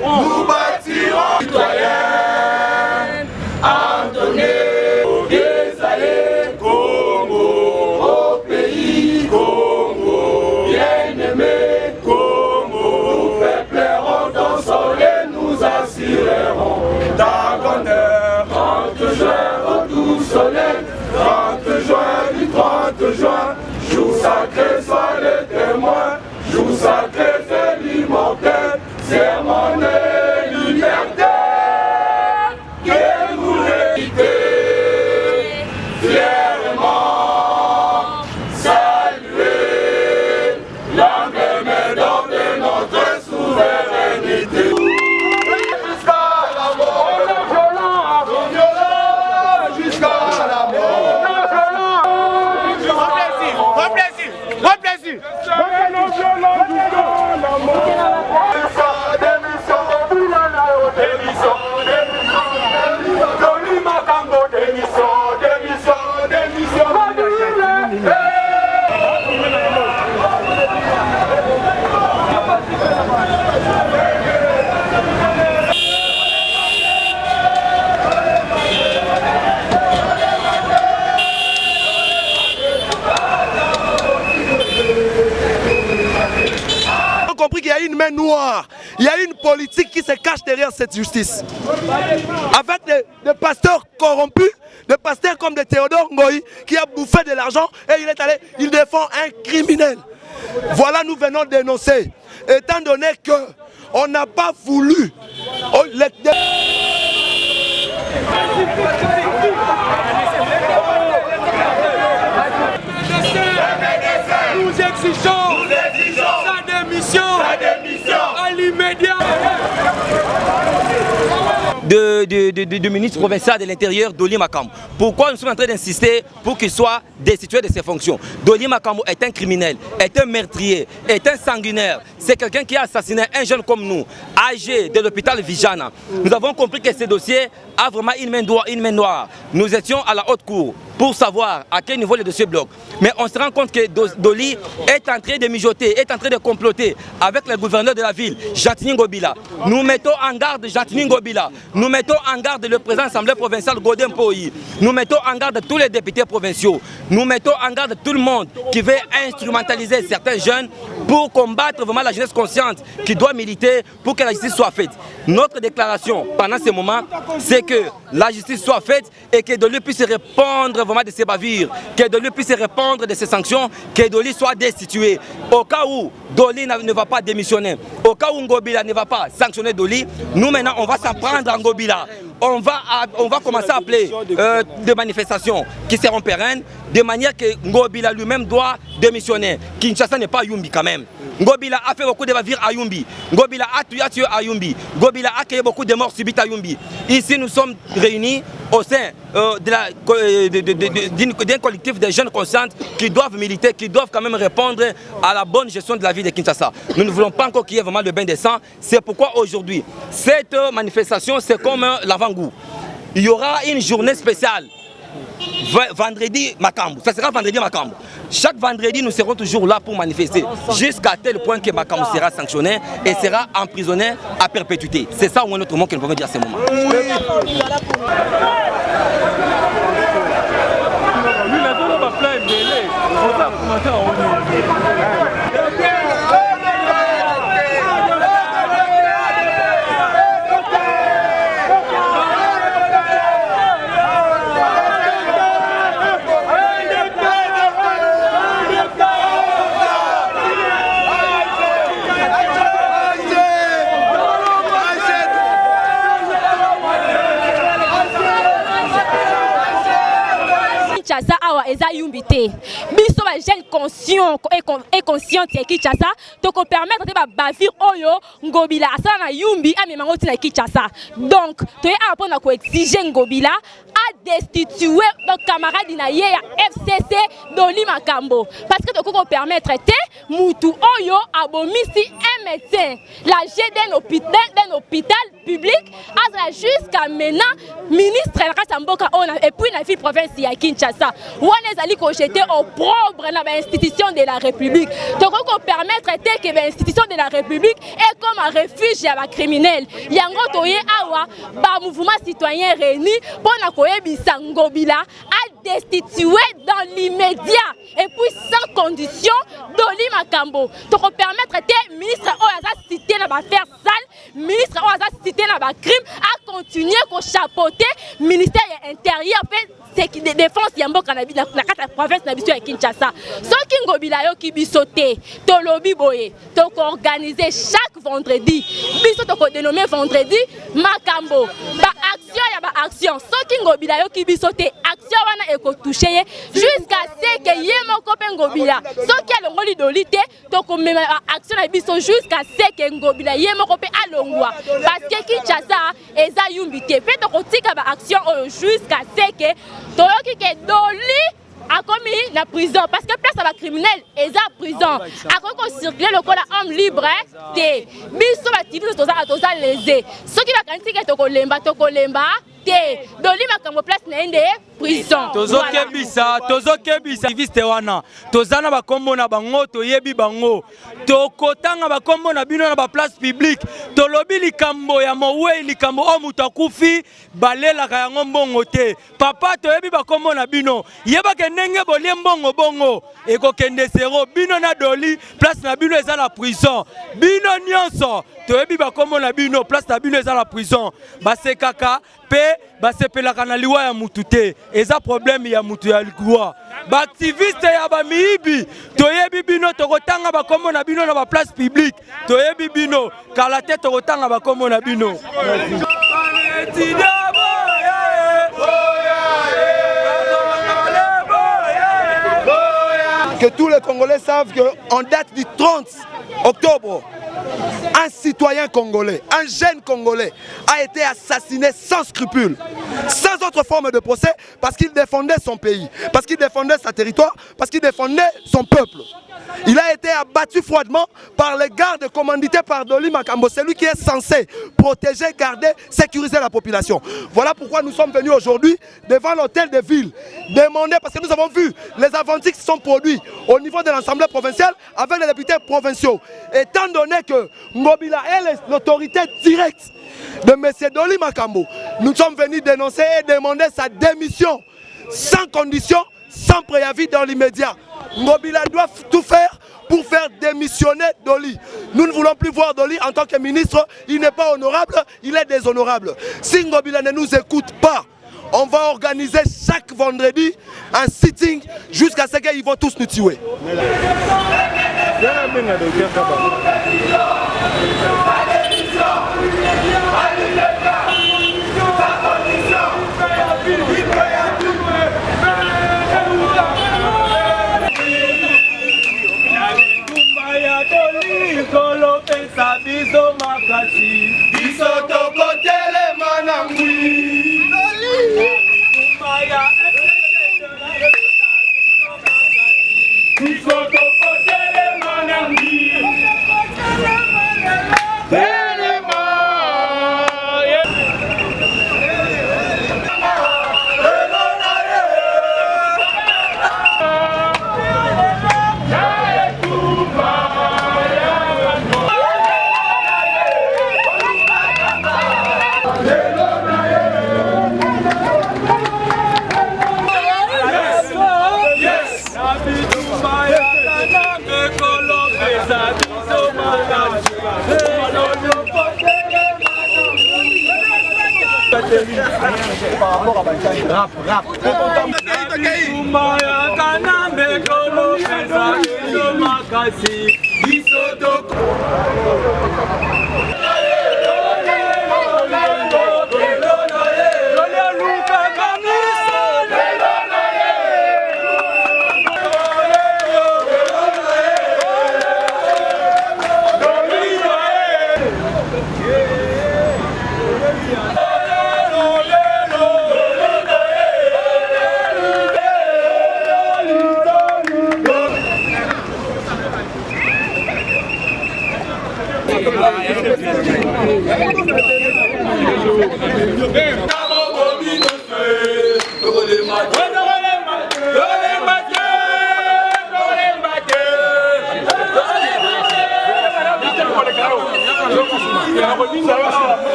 Nous bâtirons citoyens, Antoné, des allées, Congo, au pays Congo, bien-aimé Congo, nous peuplerons ton soleil, nous assurerons ta grandeur. 30 juin, au doux soleil, 30 juin du 30 juin, jour sacré, sois le témoin, jour sacré, c'est l'immortel. C'est mon liberté que vous méritez, fièrement saluer l'emblème de notre souveraineté. Jusqu'à la mort, non violent, jusqu'à la mort. Bon plaisir, bon plaisir, non violent, jusqu'à la mort. Compris qu'il y a une main noire, il y a une politique qui se cache derrière cette justice. Avec des pasteurs corrompus, des pasteurs comme de Théodore Ngoï qui a bouffé de l'argent et il est allé, il défend un criminel. Voilà, nous venons dénoncer, étant donné que on n'a pas voulu. Nous exigeons sa démission à l'immédiat. Du ministre provincial de l'Intérieur, Dolly Makambo. Pourquoi nous sommes en train d'insister pour qu'il soit destitué de ses fonctions? Dolly Makambo est un criminel, est un meurtrier, est un sanguinaire. C'est quelqu'un qui a assassiné un jeune comme nous, âgé de l'hôpital Vijana. Nous avons compris que ce dossier a vraiment une main noire. Nous étions à la haute cour pour savoir à quel niveau le dossier bloque. Mais on se rend compte que Dolly est en train de mijoter, est en train de comploter avec le gouverneur de la ville, Jatini Ngobila. Nous mettons en garde Jatini Ngobila. Nous mettons en garde le président de l'Assemblée provinciale, Godin Poyi. Nous mettons en garde tous les députés provinciaux. Nous mettons en garde tout le monde qui veut instrumentaliser certains jeunes pour combattre vraiment la jeunesse consciente qui doit militer pour que la justice soit faite. Notre déclaration pendant ce moment, c'est que la justice soit faite et que Dolly puisse répondre vraiment de ses bavures, que Dolly puisse répondre de ses sanctions, que Dolly soit destitué. Au cas où Dolly ne va pas démissionner, au cas où Ngobila ne va pas sanctionner Dolly, nous maintenant on va s'en prendre à Ngobila. On va commencer à appeler des manifestations qui seront pérennes, de manière que Ngobila lui-même doit démissionner. Kinshasa n'est pas Yumbi quand même. Ngobila a fait beaucoup de bavures à Yumbi. Ngobila a tué à Yumbi. Ngobila a créé beaucoup de morts subites à Yumbi. Ici, nous sommes réunis au sein d'un collectif de jeunes conscientes qui doivent militer, qui doivent quand même répondre à la bonne gestion de la ville de Kinshasa. Nous ne voulons pas encore qu'il y ait vraiment le bain de sang. C'est pourquoi aujourd'hui, cette manifestation, c'est comme l'avant-goût. Il y aura une journée spéciale. Vendredi Makambo, ça sera vendredi Makambo. Chaque vendredi, nous serons toujours là pour manifester, jusqu'à tel point que Makambo sera sanctionné et sera emprisonné à perpétuité. C'est ça ou un autre mot que nous pouvons dire à ce moment. Kinshasa awa eza yumbi te biso ba jeune conscient et consciente ya Kinshasa to ko permettre te ba bavir oyo Ngobila asala na yumbi amemango tina Kinshasa. Donc to ya apona ko exiger Ngobila a destituer nos camarades na ye ya FCC Dolly Makambo parce que to ko permettre te mutu oyo abomisi médecin, l'AG d'un hôpital public, jusqu'à maintenant, ministre et puis la ville province de Kinshasa. On est allé jeter au propre l'institution de la République. Donc, on permettre que l'institution de la République est comme un refuge à la criminel. Il y a un mouvement citoyen réuni pour Ngobila à destituer dans l'immédiat et puis sans condition Doli Makambo. Donc, on permettre que le ministre Oaza cité dans l'affaire sale, ministre Oaza cité dans le crime, à continuer à chapeauter le ministère intérieur. De défense yamboka na la province na biso ya Kinshasa. Soki Ngobila yo ki bisoté, to lobi boye, to organiser chaque vendredi. Biso to ko dénommer vendredi makambo. Ba action ya ba action. Soki Ngobila yo ki bisoté, action wana eko toucher jusqu'à ce que yemoko pe Ngobila. Soki alongoli dolité, to ko mema action na biso jusqu'à ce que Ngobila yemoko pe alongwa. Parce que Kinshasa eza yumbité. Pe to ko tika ba action jusqu'à ce que Toyoki ke Doli a commis la prison parce que place à la criminelle et la prison a qu'on circuler le col homme libre té biso ba tivi toza lésé ceux qui va kanti ke tokolemba té Doli makambo place na ende prison tozokebisa viste wana tozana ba kombo na bango toyebi bango tokotanga ba kombo na bino na ba place publique tolobi likambo ya mowe likambo o mutu akufi balela ka yango mbongo te papa toyebi ba kombo na bino yeba ke ndenge bolie mbongo bongo ekokende zero bino na Doli place na bino eza na prison bino nyonso toyebi ba kombo na bino place na bino eza na prison basekaka pe basepelaka na liwa ya mutu te eza problème ya mutu ya liwa ba activiste ya ba miibi toyebi bino tokotanga ba kombo na bino na ba place publique toyebi bino kala te tokotanga ba kombo na bino Que tous les Congolais savent qu'en date du 30 octobre, un citoyen congolais, un jeune congolais a été assassiné sans scrupule, sans autre forme de procès, parce qu'il défendait son pays, parce qu'il défendait sa territoire, parce qu'il défendait son peuple. Il a été abattu froidement par les gardes commandités par Doli Makambo, celui qui est censé protéger, garder, sécuriser la population. Voilà pourquoi nous sommes venus aujourd'hui devant l'hôtel de ville, demander, parce que nous avons vu les aventures qui sont produits au niveau de l'Assemblée provinciale avec les députés provinciaux. Étant donné que Ngobila est l'autorité directe de M. Doli Makambo, nous sommes venus dénoncer et demander sa démission sans condition, sans préavis dans l'immédiat. Ngobila doit tout faire pour faire démissionner Doli. Nous ne voulons plus voir Doli en tant que ministre. Il n'est pas honorable, il est déshonorable. Si Ngobila ne nous écoute pas, on va organiser chaque vendredi un sitting jusqu'à ce qu'ils vont tous nous tuer.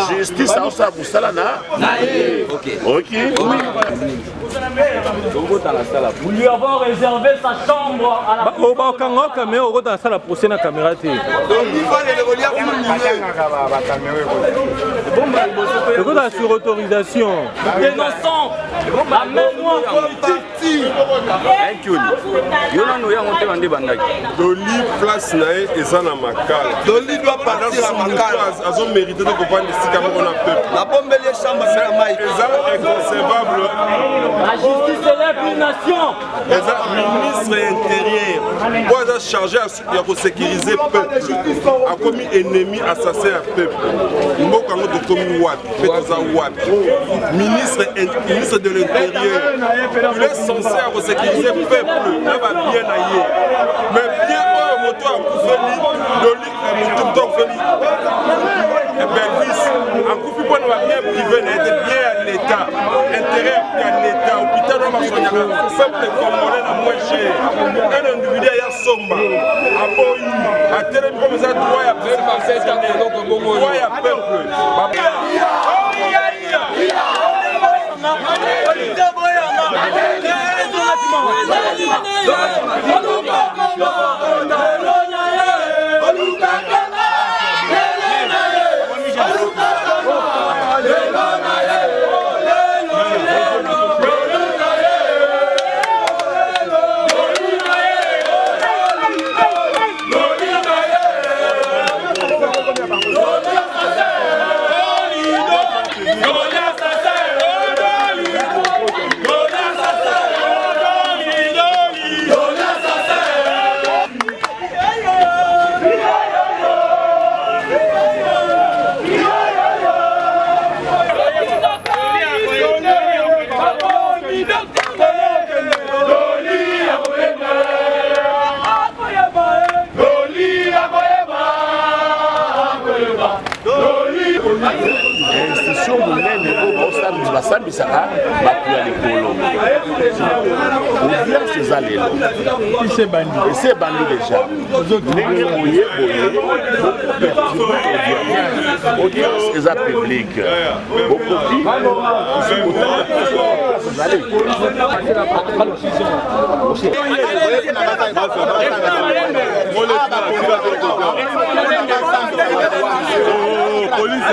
Justice a aussi ok. Vous lui avons réservé sa chambre à la sur autorisation. dénonçant la mémoire politique. Doli place nae ezana makala. Doli doit partir à makala. Ils ont mérité de comprendre ce qu'on a peuple. La bombe les chambres c'est la maille. C'est inconcevable. La justice élève une nation. Les ministres intérieurs doivent charger à sécuriser le peuple. A commis ennemi assassin à peuple. Mboko ngo de commis wapi, fetoza wapi. Ministre de l'intérieur. Il est censé sécuriser le peuple. Là va bien ailleurs. Mais bien moto a couvert Doli moto feli. Et Belvis a coupé pour nous bien privé n'était bien à l'État. Intérêt à l'État. Hôpital on va soigner le peuple congolais na moins cher. Un individu ya somba. A boy a télé comme ça droit ya peuple. Droit ya peuple. C'est banni déjà. Audience est publique. Police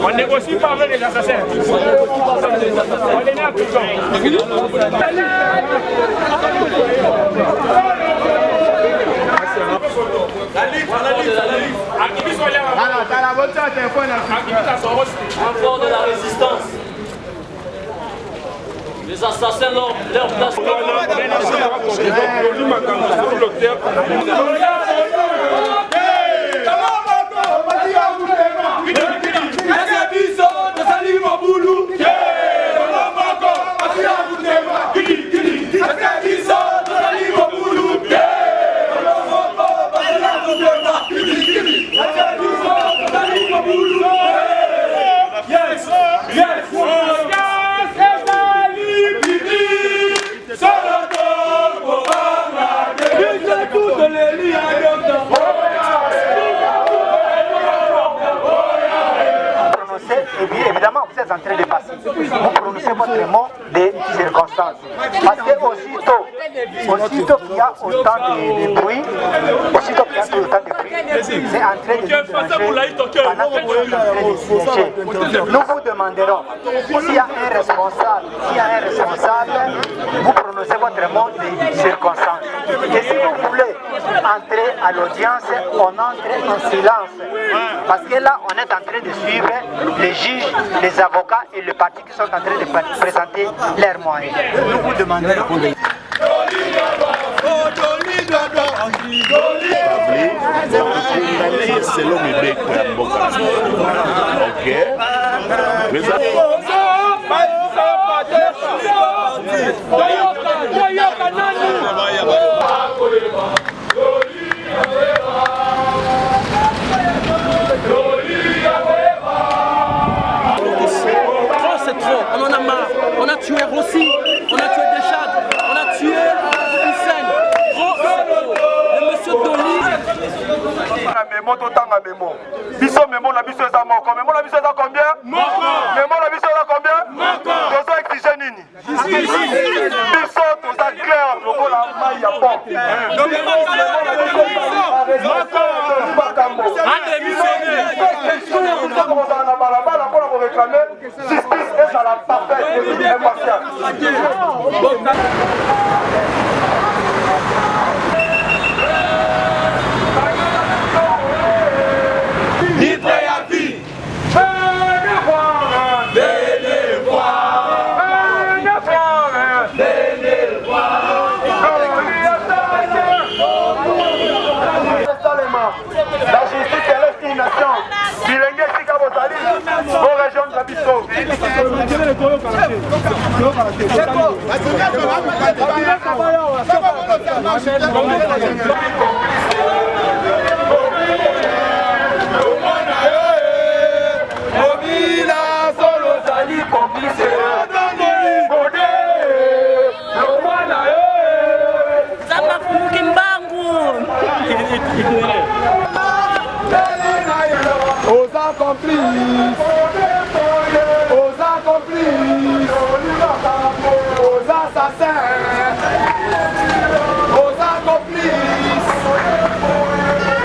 On négocie pas avec les assassins. On les met à prison. Encore de la résistance. Les assassins leur place. Et bien évidemment, vous êtes en train de passer. Vous prononcez votre mot des circonstances. Parce que aussitôt qu'il y a autant de bruit, c'est en train de nous déranger pendant que vous êtes en train de siéger. Nous vous demanderons, s'il y a un responsable, vous prononcez votre mot des circonstances. Et si vous voulez entrer à l'audience, on entre en silence. Parce que là, on est en train de suivre les juges, les avocats et les partis qui sont en train de présenter leurs moyens. Nous vous demanderons... selon mes becs, ok. C'est trop, on en a marre. On a tué Rossi, on a tué Deschades, on a tué Hussein. Trop, c'est trop. Le monsieur Doli. Mémo totanga mémo. Biso mémo la biso eza moko. Mémo la biso eza combien? Moko. Mémo la biso eza combien? Moko. Toza exige nini? Biso toza clair lokola mai ya pont. Justice est à la parfaite et impartiale. Libre à vie. Venez voir. Venez voir. Venez voir. Venez voir. La justice est une nation. Bilingue sika bozali. Vos régions de la biso. Aux accomplices, aux accomplices, aux assassins, aux accomplices,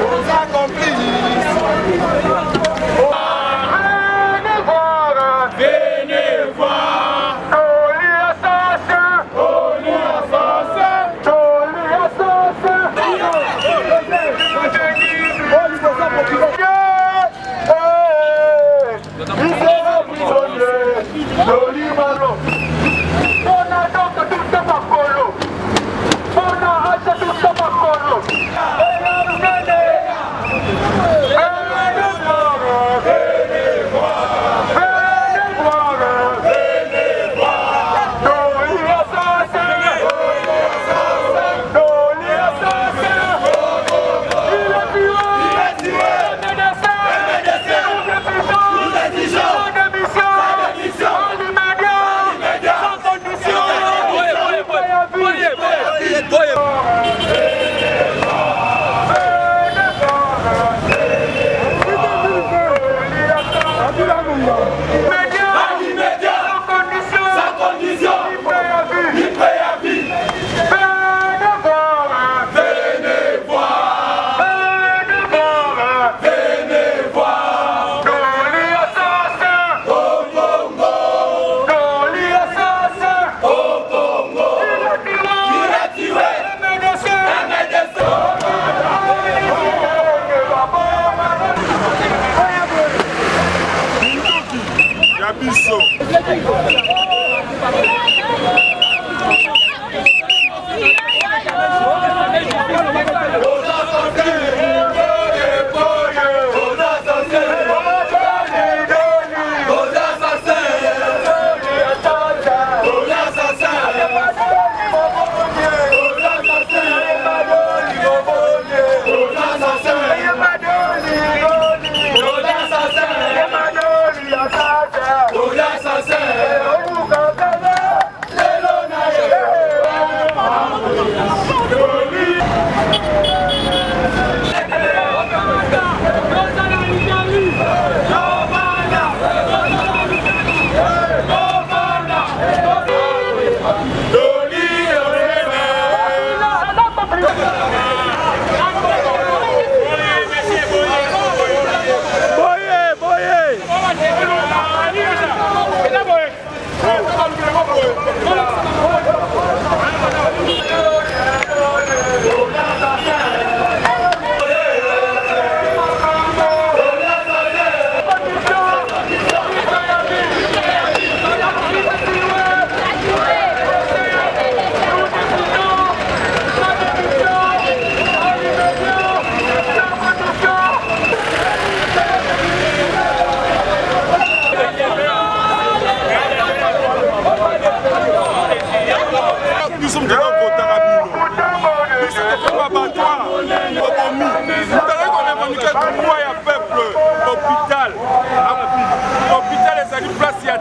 aux accomplices. Venez voir, venez voir. Toli assassin, Toli assassin, Toli assassin.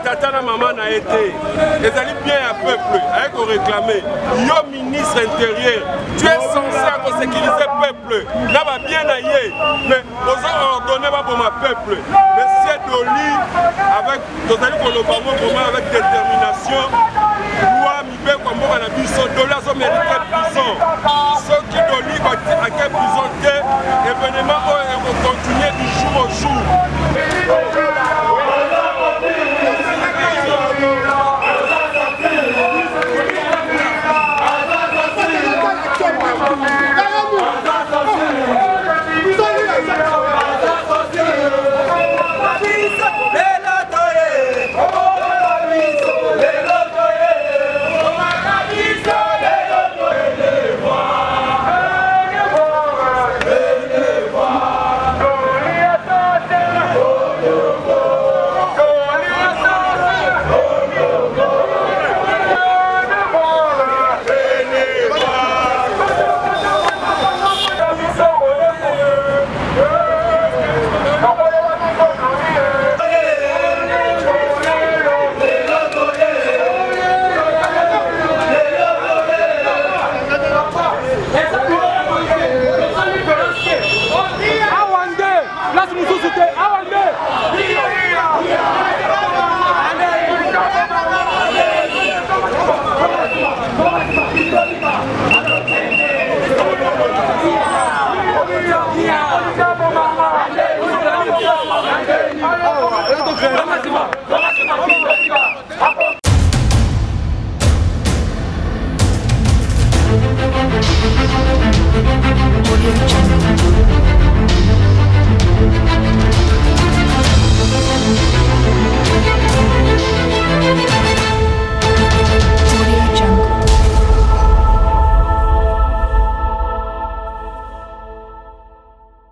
tata na maman na été. Les alliés bien à peuple, avec au réclamer. Yo ministre intérieur, tu es censé sécuriser le peuple. Là va bien ailleurs, mais nous avons ordonné pour ma peuple. Monsieur Doli, avec nos alliés pour le moment avec détermination. Loi Mibé comme on a vu son dollar sont mérité prison. Ceux qui Doli à quelle prison l'événement va continuer du jour au jour. Allez,